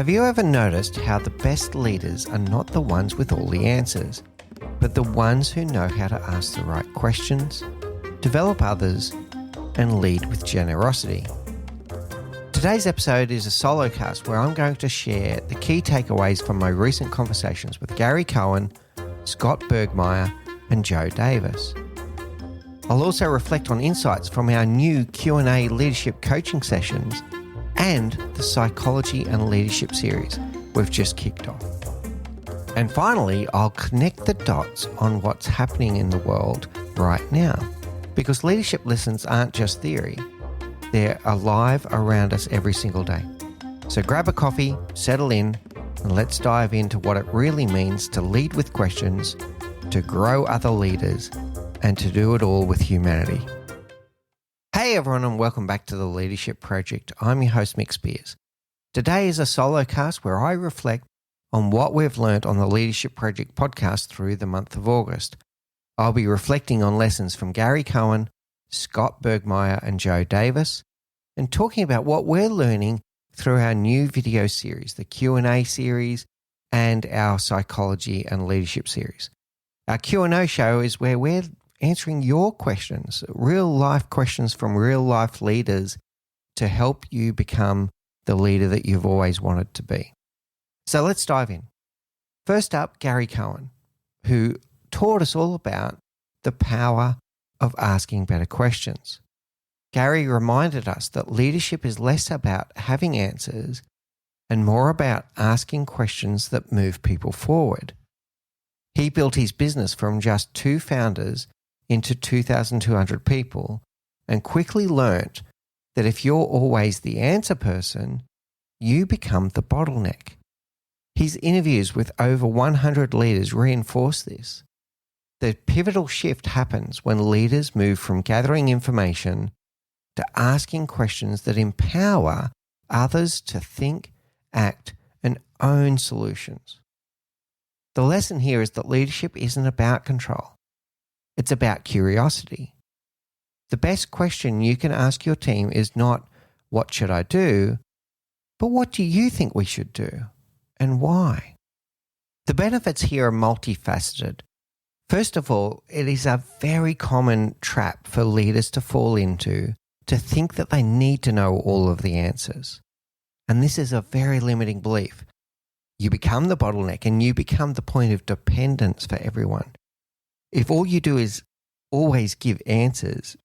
Have you ever noticed how the best leaders are not the ones with all the answers, but the ones who know how to ask the right questions, develop others, and lead with generosity? Today's episode is a solo cast where I'm going to share the key takeaways from my recent conversations with Gary Cohen, Scott Burgmeyer, and Joe Davis. I'll also reflect on insights from our new Q&A leadership coaching sessions and the psychology and leadership series we've just kicked off. And finally, I'll connect the dots on what's happening in the world right now, because leadership lessons aren't just theory. They're alive around us every single day. So grab a coffee, settle in, and let's dive into what it really means to lead with questions, to grow other leaders, and to do it all with humanity. Hey everyone, and welcome back to the Leadership Project. I'm your host, Mick Spiers. Today is a solo cast where I reflect on what we've learned on the Leadership Project podcast through the month of August. I'll be reflecting on lessons from Gary Cohen, Scott Burgmeyer, and Joe Davis, and talking about what we're learning through our new video series, the Q&A series, and our psychology and leadership series. Our Q&A show is where we're answering your questions, real life questions from real life leaders to help you become the leader that you've always wanted to be. So let's dive in. First up, Gary Cohen, who taught us all about the power of asking better questions. Gary reminded us that leadership is less about having answers and more about asking questions that move people forward. He built his business from just 2 founders into 2,200 people and quickly learnt that if you're always the answer person, you become the bottleneck. His interviews with over 100 leaders reinforce this. The pivotal shift happens when leaders move from gathering information to asking questions that empower others to think, act, and own solutions. The lesson here is that leadership isn't about control. It's about curiosity. The best question you can ask your team is not, what should I do? But what do you think we should do? And why? The benefits here are multifaceted. First of all, it is a very common trap for leaders to fall into to think that they need to know all of the answers. And this is a very limiting belief. You become the bottleneck and you become the point of dependence for everyone. If all you do is always give answers,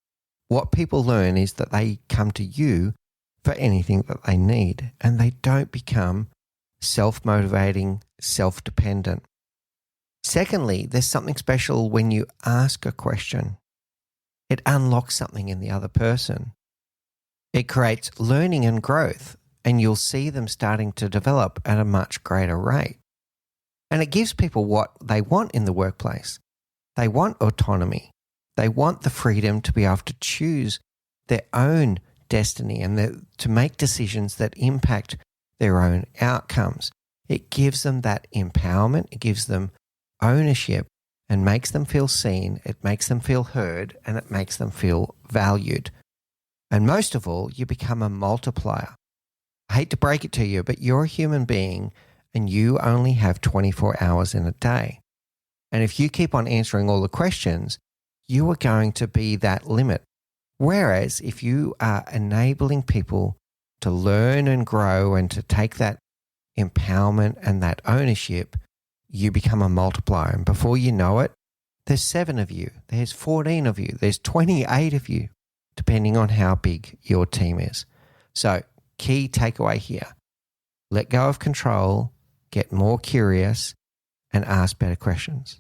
what people learn is that they come to you for anything that they need, and they don't become self-motivating, self-dependent. Secondly, there's something special when you ask a question. It unlocks something in the other person. It creates learning and growth, and you'll see them starting to develop at a much greater rate. And it gives people what they want in the workplace. They want autonomy. They want the freedom to be able to choose their own destiny and to make decisions that impact their own outcomes. It gives them that empowerment. It gives them ownership and makes them feel seen. It makes them feel heard, and it makes them feel valued. And most of all, you become a multiplier. I hate to break it to you, but you're a human being and you only have 24 hours in a day. And if you keep on answering all the questions, you are going to be that limit. Whereas if you are enabling people to learn and grow and to take that empowerment and that ownership, you become a multiplier. And before you know it, there's 7 of you, there's 14 of you, there's 28 of you, depending on how big your team is. So key takeaway here, let go of control, get more curious, and ask better questions.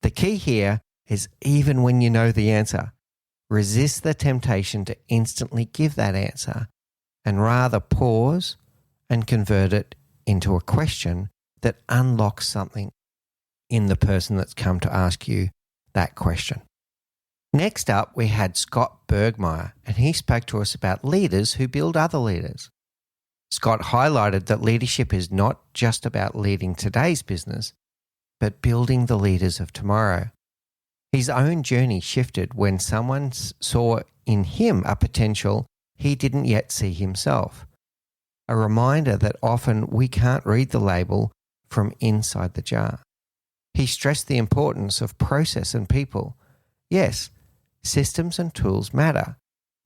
The key here is even when you know the answer, resist the temptation to instantly give that answer and rather pause and convert it into a question that unlocks something in the person that's come to ask you that question. Next up, we had Scott Burgmeyer, and he spoke to us about leaders who build other leaders. Scott highlighted that leadership is not just about leading today's business, but building the leaders of tomorrow. His own journey shifted when someone saw in him a potential he didn't yet see himself. a reminder that often we can't read the label from inside the jar. He stressed the importance of process and people. Yes, systems and tools matter,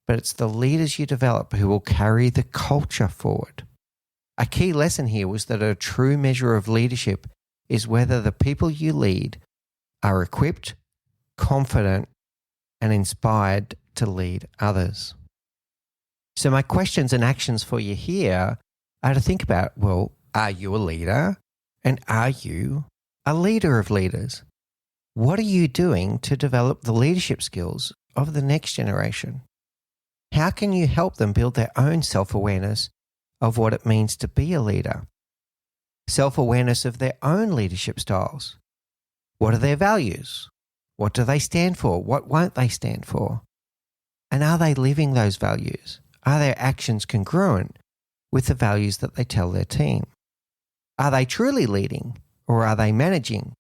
but it's the leaders you develop who will carry the culture forward. A key lesson here was that a true measure of leadership is whether the people you lead are equipped, confident, and inspired to lead others. So my questions and actions for you here are to think about, well, are you a leader? And are you a leader of leaders? What are you doing to develop the leadership skills of the next generation? How can you help them build their own self-awareness of what it means to be a leader? Self-awareness of their own leadership styles. What are their values? What do they stand for? What won't they stand for? And are they living those values? Are their actions congruent with the values that they tell their team? Are they truly leading or are they managing?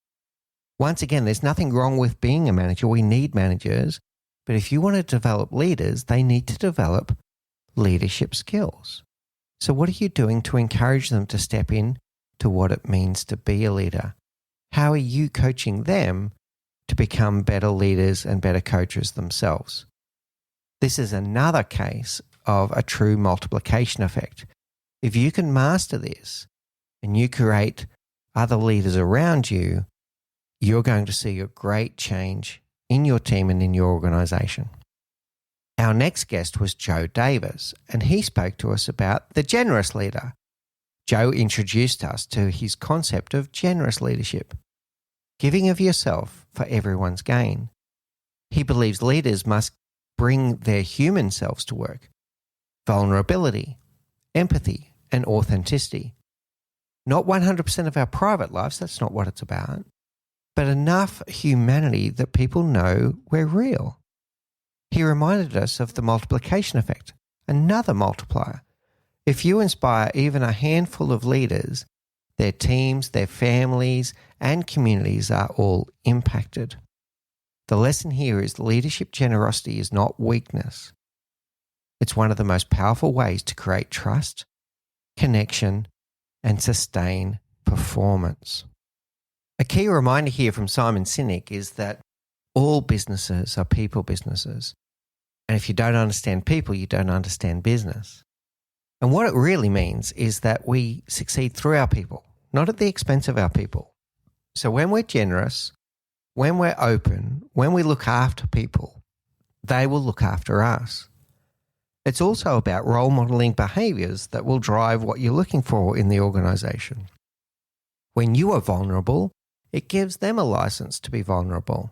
Once again, there's nothing wrong with being a manager. We need managers. But if you want to develop leaders, they need to develop leadership skills. So what are you doing to encourage them to step in to what it means to be a leader? How are you coaching them to become better leaders and better coaches themselves? This is another case of a true multiplication effect. If you can master this and you create other leaders around you, you're going to see a great change in your team and in your organization. Our next guest was Joe Davis, and he spoke to us about the generous leader. Joe introduced us to his concept of generous leadership, giving of yourself for everyone's gain. He believes leaders must bring their human selves to work, vulnerability, empathy, and authenticity. Not 100% of our private lives, that's not what it's about, but enough humanity that people know we're real. He reminded us of the multiplication effect, another multiplier. If you inspire even a handful of leaders, their teams, their families, and communities are all impacted. The lesson here is leadership generosity is not weakness. It's one of the most powerful ways to create trust, connection, and sustain performance. A key reminder here from Simon Sinek is that all businesses are people businesses. And if you don't understand people, you don't understand business. And what it really means is that we succeed through our people, not at the expense of our people. So when we're generous, when we're open, when we look after people, they will look after us. It's also about role modeling behaviors that will drive what you're looking for in the organization. When you are vulnerable, it gives them a license to be vulnerable.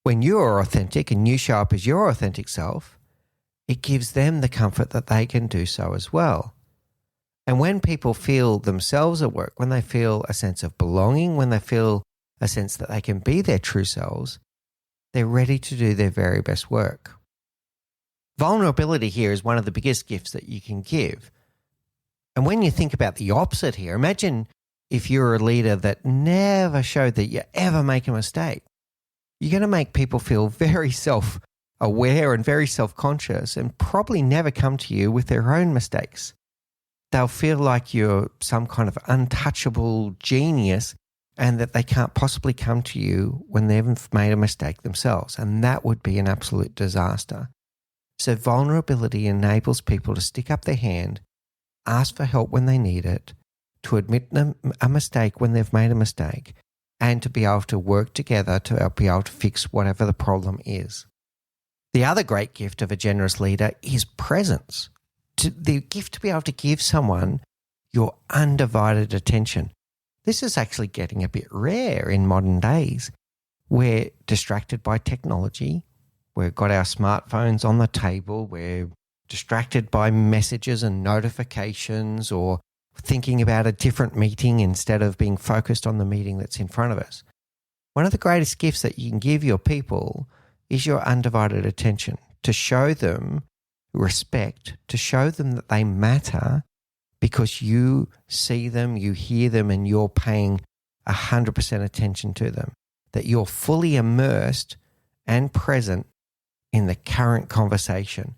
When you are authentic and you show up as your authentic self, it gives them the comfort that they can do so as well. And when people feel themselves at work, when they feel a sense of belonging, when they feel a sense that they can be their true selves, they're ready to do their very best work. Vulnerability here is one of the biggest gifts that you can give. And when you think about the opposite here, imagine if you're a leader that never showed that you ever make a mistake. You're going to make people feel very self-aware and very self-conscious and probably never come to you with their own mistakes. They'll feel like you're some kind of untouchable genius and that they can't possibly come to you when they've made a mistake themselves. And that would be an absolute disaster. So vulnerability enables people to stick up their hand, ask for help when they need it, to admit a mistake when they've made a mistake, and to be able to work together to be able to fix whatever the problem is. The other great gift of a generous leader is presence. The gift to be able to give someone your undivided attention. This is actually getting a bit rare in modern days. We're distracted by technology. We've got our smartphones on the table. We're distracted by messages and notifications or thinking about a different meeting instead of being focused on the meeting that's in front of us. One of the greatest gifts that you can give your people is your undivided attention, to show them respect, to show them that they matter because you see them, you hear them, and you're paying 100% attention to them, that you're fully immersed and present in the current conversation.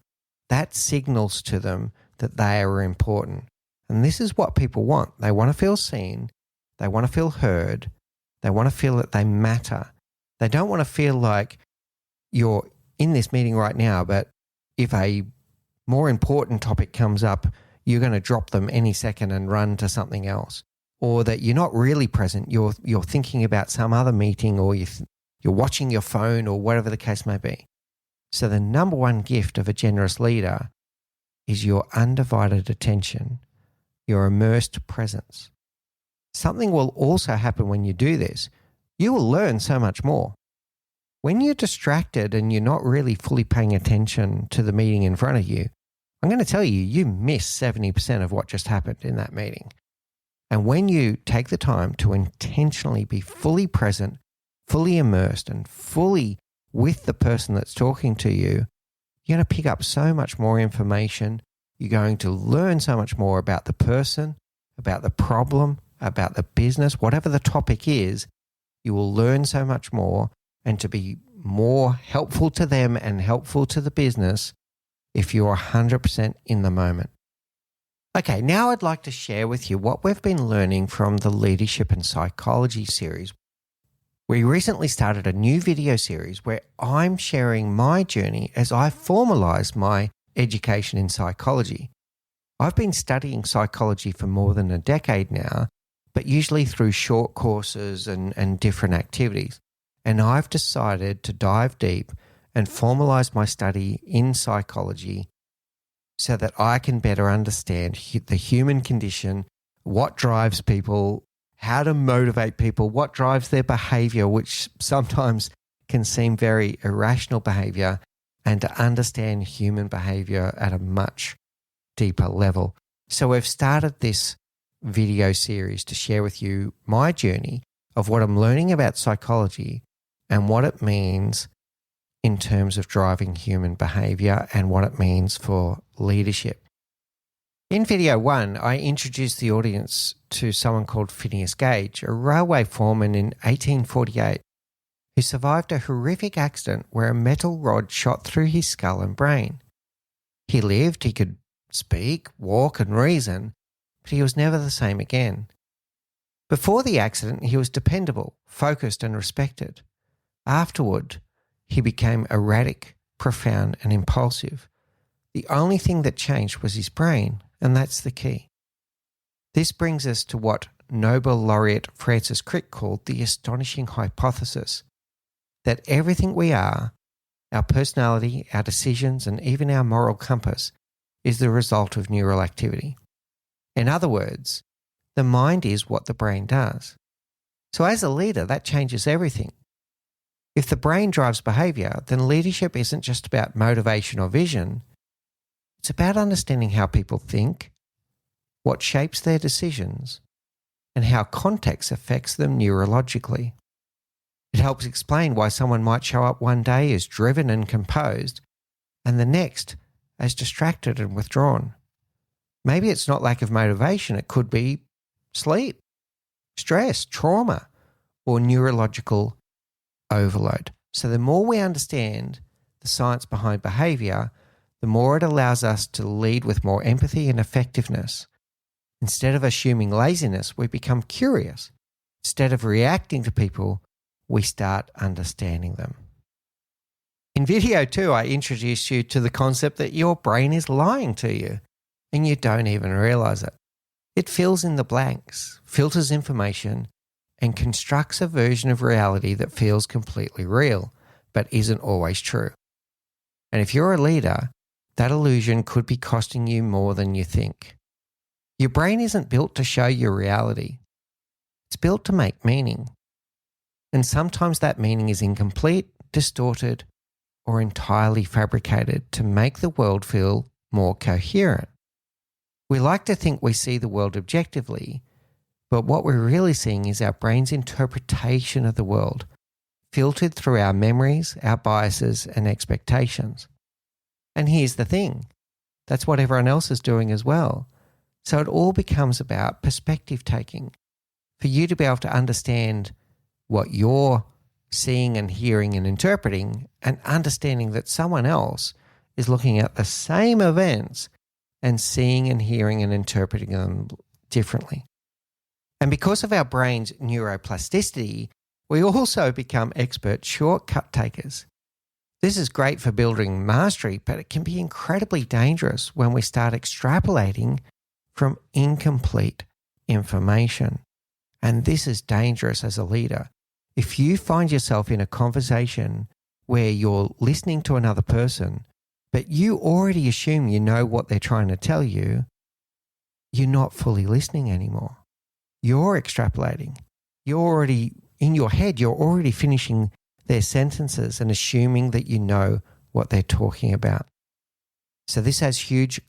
That signals to them that they are important. And this is what people want. They want to feel seen. They want to feel heard. They want to feel that they matter. They don't want to feel like you're in this meeting right now, but if a more important topic comes up, you're going to drop them any second and run to something else. Or that you're not really present. You're thinking about some other meeting, or you're watching your phone, or whatever the case may be. So the number one gift of a generous leader is your undivided attention, your immersed presence. Something will also happen when you do this. You will learn so much more. When you're distracted and you're not really fully paying attention to the meeting in front of you, I'm going to tell you, you miss 70% of what just happened in that meeting. And when you take the time to intentionally be fully present, fully immersed, and fully with the person that's talking to you, you're going to pick up so much more information. You're going to learn so much more about the person, about the problem, about the business, whatever the topic is. You will learn so much more, and to be more helpful to them and helpful to the business if you're 100% in the moment. Okay, now I'd like to share with you what we've been learning from the Leadership and Psychology series. We recently started a new video series where I'm sharing my journey as I formalize my education in psychology. I've been studying psychology for more than a decade now, but usually through short courses and different activities. And I've decided to dive deep and formalize my study in psychology so that I can better understand the human condition, what drives people, how to motivate people, what drives their behavior, which sometimes can seem very irrational behavior, and to understand human behavior at a much deeper level. So we've started this video series to share with you my journey of what I'm learning about psychology and what it means in terms of driving human behavior and what it means for leadership. In video 1, I introduced the audience to someone called Phineas Gage, a railway foreman in 1848, who survived a horrific accident where a metal rod shot through his skull and brain. He lived, he could speak, walk, and reason, but he was never the same again. Before the accident, he was dependable, focused, and respected. Afterward, he became erratic, profound, and impulsive. The only thing that changed was his brain, and that's the key. This brings us to what Nobel laureate Francis Crick called the astonishing hypothesis, that everything we are, our personality, our decisions, and even our moral compass, is the result of neural activity. In other words, the mind is what the brain does. So as a leader, that changes everything. If the brain drives behavior, then leadership isn't just about motivation or vision. It's about understanding how people think, what shapes their decisions, and how context affects them neurologically. It helps explain why someone might show up one day as driven and composed, and the next as distracted and withdrawn. Maybe it's not lack of motivation, it could be sleep, stress, trauma, or neurological overload. So the more we understand the science behind behavior, the more it allows us to lead with more empathy and effectiveness. Instead of assuming laziness, we become curious. Instead of reacting to people, we start understanding them. In video 2, I introduced you to the concept that your brain is lying to you and you don't even realize it. It fills in the blanks, filters information, and constructs a version of reality that feels completely real, but isn't always true. And if you're a leader, that illusion could be costing you more than you think. Your brain isn't built to show you reality. It's built to make meaning. And sometimes that meaning is incomplete, distorted, or entirely fabricated to make the world feel more coherent. We like to think we see the world objectively, but what we're really seeing is our brain's interpretation of the world, filtered through our memories, our biases, and expectations. And here's the thing, that's what everyone else is doing as well. So it all becomes about perspective taking. For you to be able to understand what you're seeing and hearing and interpreting, and understanding that someone else is looking at the same events and seeing and hearing and interpreting them differently. And because of our brain's neuroplasticity, we also become expert shortcut takers. This is great for building mastery, but it can be incredibly dangerous when we start extrapolating from incomplete information. And this is dangerous as a leader. If you find yourself in a conversation where you're listening to another person, but you already assume you know what they're trying to tell you, you're not fully listening anymore. You're extrapolating. You're already, in your head, you're already finishing their sentences and assuming that you know what they're talking about. So this has huge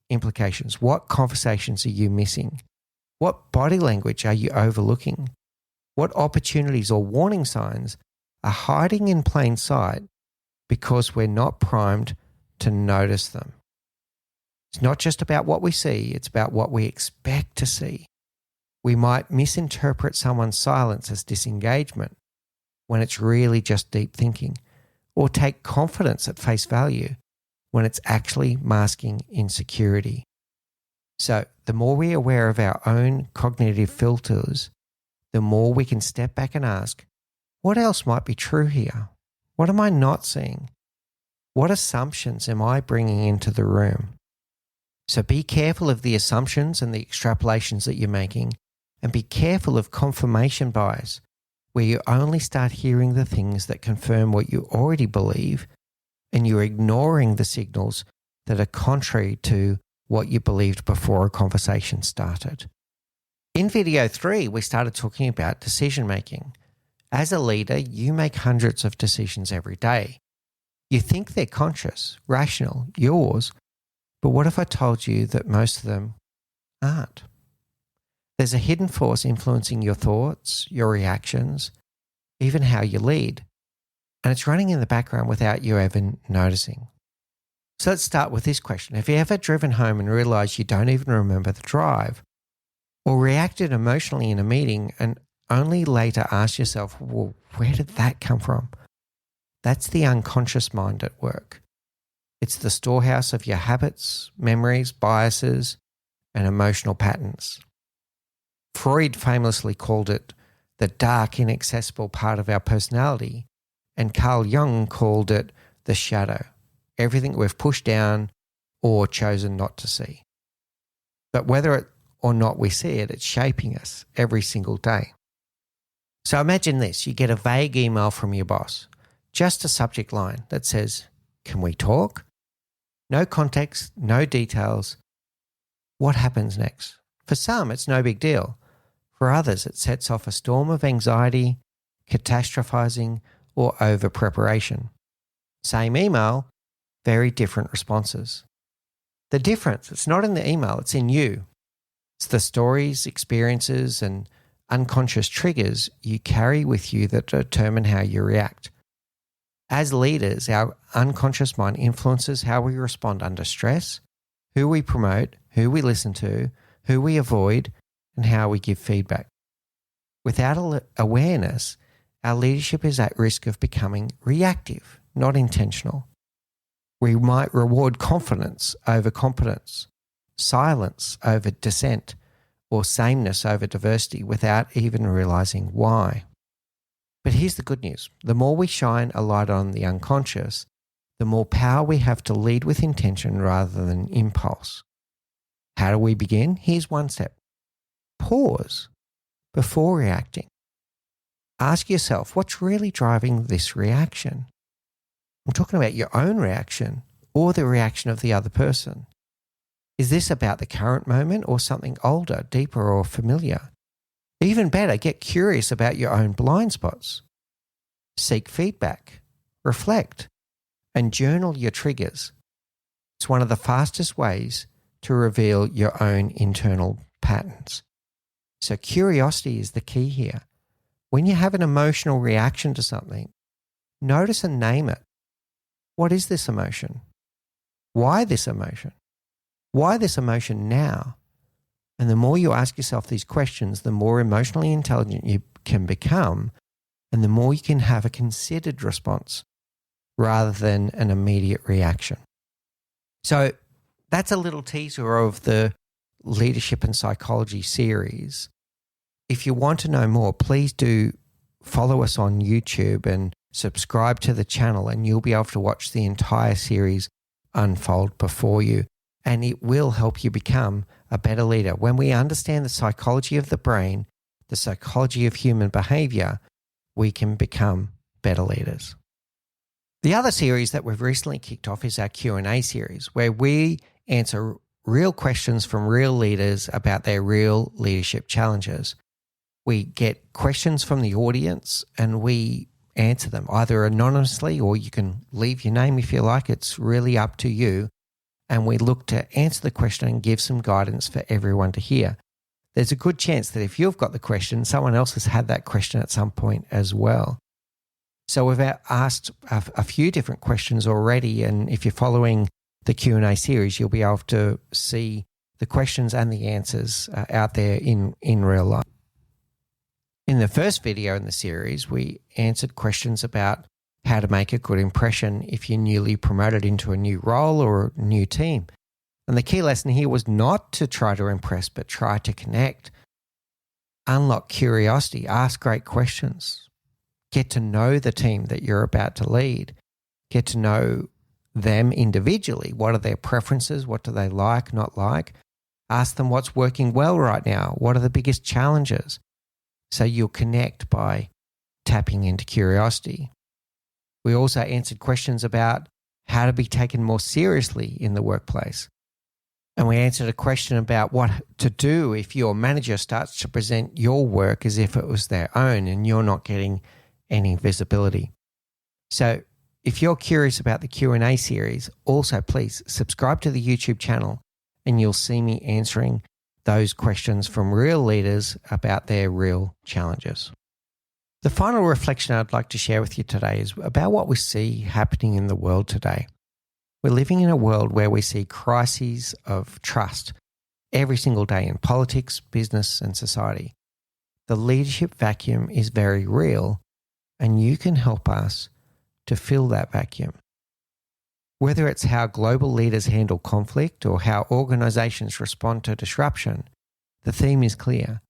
implications. What conversations are you missing? What body language are you overlooking? What opportunities or warning signs are hiding in plain sight because we're not primed to notice them? It's not just about what we see, it's about what we expect to see. We might misinterpret someone's silence as disengagement when it's really just deep thinking, or take confidence at face value when it's actually masking insecurity. So the more we're aware of our own cognitive filters, the more we can step back and ask, what else might be true here? What am I not seeing? What assumptions am I bringing into the room? So be careful of the assumptions and the extrapolations that you're making, and be careful of confirmation bias, where you only start hearing the things that confirm what you already believe, and you're ignoring the signals that are contrary to what you believed before a conversation started. In video 3, we started talking about decision making. As a leader, you make hundreds of decisions every day. You think they're conscious, rational, yours, but what if I told you that most of them aren't? There's a hidden force influencing your thoughts, your reactions, even how you lead. And it's running in the background without you even noticing. So let's start with this question. Have you ever driven home and realized you don't even remember the drive? Or reacted emotionally in a meeting and only later asked yourself, well, where did that come from? That's the unconscious mind at work. It's the storehouse of your habits, memories, biases, and emotional patterns. Freud famously called it the dark, inaccessible part of our personality, and Carl Jung called it the shadow, everything we've pushed down or chosen not to see. But whether or not we see it, it's shaping us every single day. So imagine this, you get a vague email from your boss, just a subject line that says, "Can we talk?" No context, no details. What happens next? For some, it's no big deal. For others, it sets off a storm of anxiety, catastrophizing, or over-preparation. Same email, very different responses. The difference, it's not in the email, it's in you. It's the stories, experiences, and unconscious triggers you carry with you that determine how you react. As leaders, our unconscious mind influences how we respond under stress, who we promote, who we listen to, who we avoid, and how we give feedback. Without awareness, our leadership is at risk of becoming reactive, not intentional. We might reward confidence over competence, silence over dissent, or sameness over diversity without even realizing why. But here's the good news. The more we shine a light on the unconscious, the more power we have to lead with intention rather than impulse. How do we begin? Here's one step. Pause before reacting. Ask yourself, what's really driving this reaction? I'm talking about your own reaction or the reaction of the other person. Is this about the current moment or something older, deeper, or familiar? Even better, get curious about your own blind spots. Seek feedback, reflect, and journal your triggers. It's one of the fastest ways to reveal your own internal patterns. So curiosity is the key here. When you have an emotional reaction to something, notice and name it. What is this emotion? Why this emotion? Why this emotion now? And the more you ask yourself these questions, the more emotionally intelligent you can become, and the more you can have a considered response rather than an immediate reaction. So that's a little teaser of the Leadership and Psychology series. If you want to know more, please do follow us on YouTube and subscribe to the channel, and you'll be able to watch the entire series unfold before you. And it will help you become a better leader. When we understand the psychology of the brain, the psychology of human behavior, we can become better leaders. The other series that we've recently kicked off is our Q&A series, where we answer real questions from real leaders about their real leadership challenges. We get questions from the audience and we answer them either anonymously, or you can leave your name if you like. It's really up to you. And we look to answer the question and give some guidance for everyone to hear. There's a good chance that if you've got the question, someone else has had that question at some point as well. So we've asked a few different questions already, and if you're following the Q&A series, you'll be able to see the questions and the answers out there in real life. In the first video in the series, we answered questions about how to make a good impression if you're newly promoted into a new role or a new team. And the key lesson here was not to try to impress, but try to connect. Unlock curiosity, ask great questions. Get to know the team that you're about to lead. Get to know them individually. What are their preferences? What do they like, not like? Ask them what's working well right now. What are the biggest challenges? So you'll connect by tapping into curiosity. We also answered questions about how to be taken more seriously in the workplace. And we answered a question about what to do if your manager starts to present your work as if it was their own and you're not getting any visibility. So if you're curious about the Q&A series, also please subscribe to the YouTube channel and you'll see me answering those questions from real leaders about their real challenges. The final reflection I'd like to share with you today is about what we see happening in the world today. We're living in a world where we see crises of trust every single day in politics, business, and society. The leadership vacuum is very real, and you can help us to fill that vacuum. Whether it's how global leaders handle conflict or how organizations respond to disruption, the theme is clear.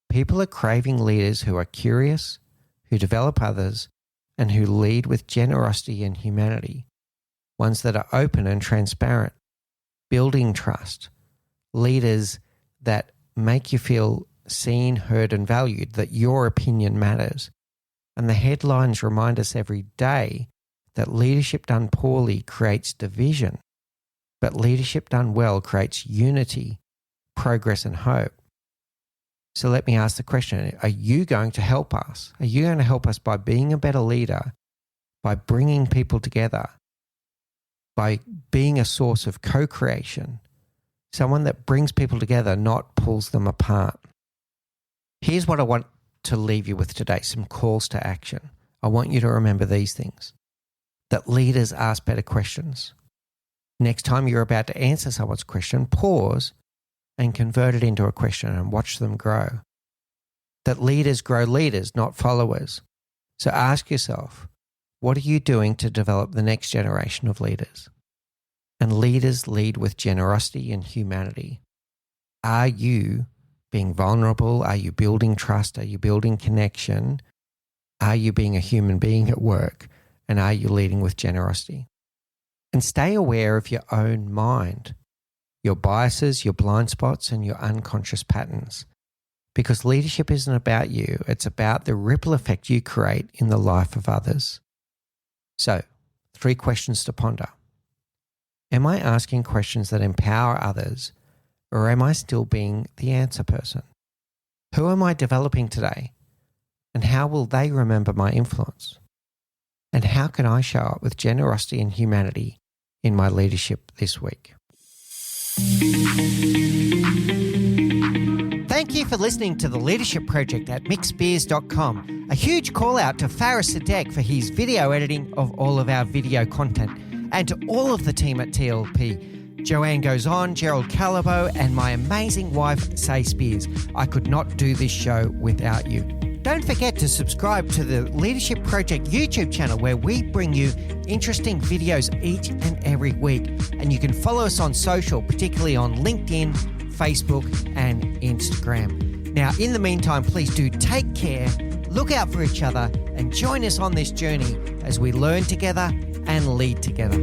People are craving leaders who are curious, who develop others, and who lead with generosity and humanity. Ones that are open and transparent, building trust. Leaders that make you feel seen, heard, and valued, that your opinion matters. And the headlines remind us every day that leadership done poorly creates division, but leadership done well creates unity, progress, and hope. So let me ask the question, are you going to help us? Are you going to help us by being a better leader, by bringing people together, by being a source of co-creation, someone that brings people together, not pulls them apart? Here's what I want to leave you with today, some calls to action. I want you to remember these things. That leaders ask better questions. Next time you're about to answer someone's question, pause and convert it into a question and watch them grow. That leaders grow leaders, not followers. So ask yourself, what are you doing to develop the next generation of leaders? And leaders lead with generosity and humanity. Are you being vulnerable? Are you building trust? Are you building connection? Are you being a human being at work? And are you leading with generosity? And stay aware of your own mind, your biases, your blind spots, and your unconscious patterns. Because leadership isn't about you, it's about the ripple effect you create in the life of others. So, 3 questions to ponder. Am I asking questions that empower others, or am I still being the answer person? Who am I developing today? And how will they remember my influence? And how can I show up with generosity and humanity in my leadership this week? Thank you for listening to The Leadership Project at mickspiers.com. A huge call out to Faris Sadek for his video editing of all of our video content, and to all of the team at TLP. Joanne Goes On, Gerald Calabo, and my amazing wife, Say Spiers. I could not do this show without you. Don't forget to subscribe to the Leadership Project YouTube channel, where we bring you interesting videos each and every week. And you can follow us on social, particularly on LinkedIn, Facebook, and Instagram. Now, in the meantime, please do take care, look out for each other, and join us on this journey as we learn together and lead together.